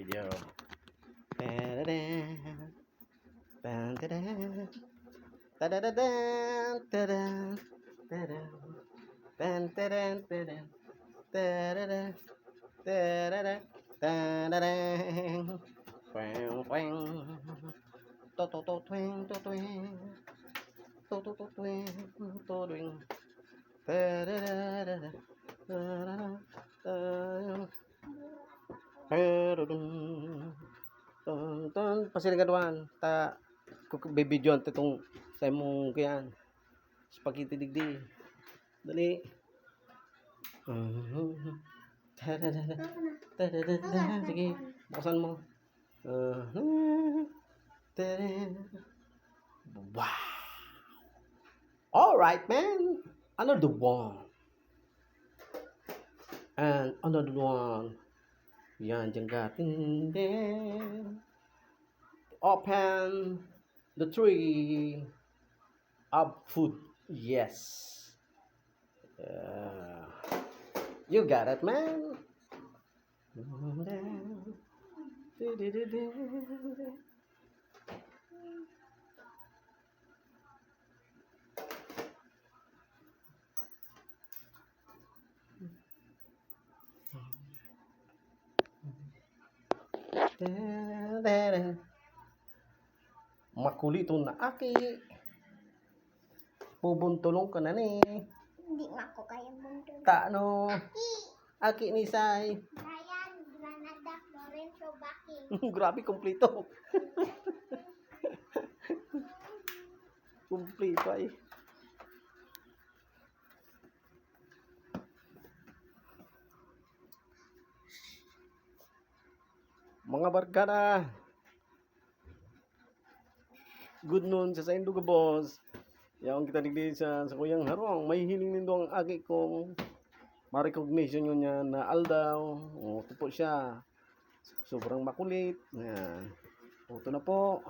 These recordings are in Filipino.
video. Ta-da-da. Ta-da-da. Ta-da-da-da. Ta-da. Ta-da. Ta-da-da. Ta-da. Ta-da-da. Ta-da-da. Ta-da-da. Quang quang. To-to-to-twing, to-twing. To-to-to-twing, to-twing. Ta-da-da-da-da. Pasiligaduan ta bibidyon itong sa imong kuyan spaghetti digdi dali. Sige buksan mo. Wow, all right man, another one and another one. Yan dyan gatin din. Open the tree of food. Yes. You got it, man. Makulito na aki. Bubuntulong ka na ni. Hindi nga ako kaya buntulong. Tano. Aki ni Sai. Ryan, Granada, Lorenzo, Baking. Grabe, kumplito. Kumplito ay. Mga barkada. Good noon sa Induga boss. Yang kita digdi sa kuyang harong. May hiling nindo ang agi kong ma-recognition yun niya na aldaw. O, ito po siya. Sobrang makulit. Yan. Ito na po.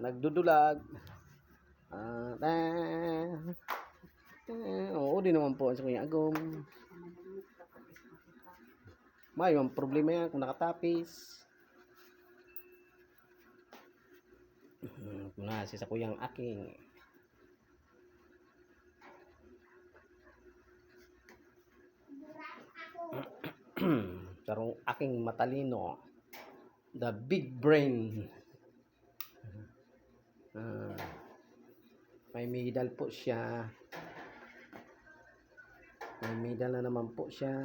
Nagdudulag. Oo, di naman po sa kuyang agom. May yung problema yan kung nakatapis. Na si sa kuyang aking sarong aking matalino, the big brain. May medal po siya, may medal na naman po siya.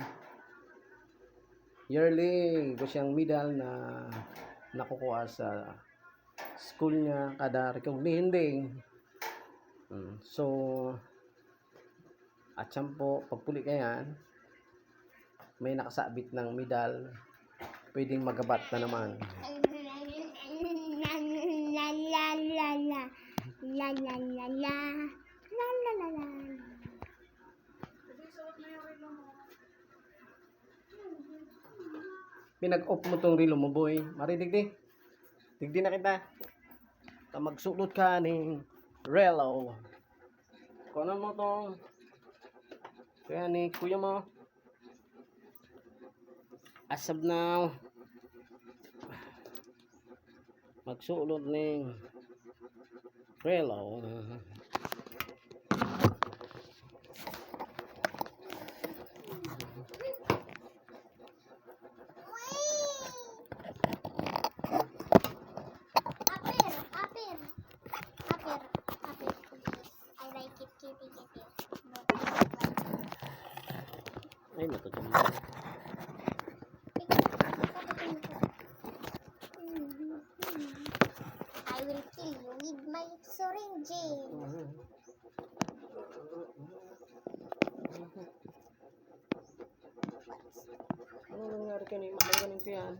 Yearly ko siyang medal na nakukuha sa school niya kada recognition. So at siyang po pagpuli kayan may nakasabit ng medal, pwedeng magabat na naman. Pinag-off mo tong relo mo boy, mari digdi na kita ta magsulot ka ning relo. Kuno mo tong kaya ni kuya mo as of now magsulot ning relo. Ay, natutunan. I will kill you with my syringe. Ano nangyari ka ni? Makagaling ko yan.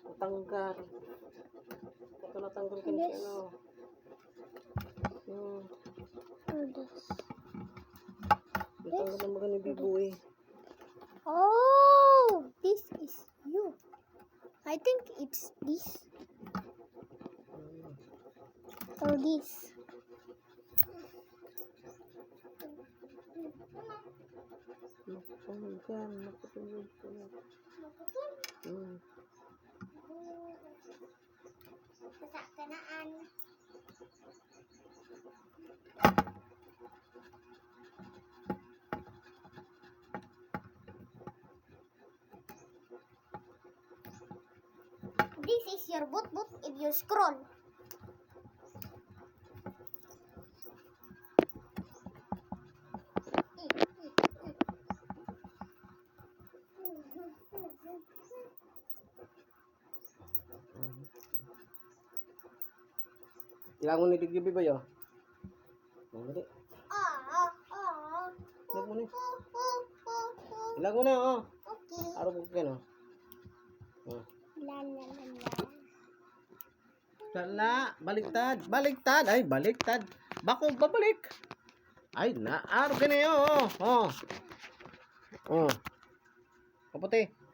Natanggal. Ito natanggal ka ni ano. Natanggal na mga ni Biboy. Oh, this is you. I think it's this or this. Natanggal, napatulog ko. Sa kanaan. This is your boot if you scroll. Ilang mo ni tigbibi ba yo? Dali. Ilang mo ni. Ilang mo na, oh. Okay. Araw ko kano. Oh. La la la la. Lala, baliktad, baliktad, ay baliktad. Bako babalik. Ay na, araw ka na yo, oh. Oh. Oh. Kaputi.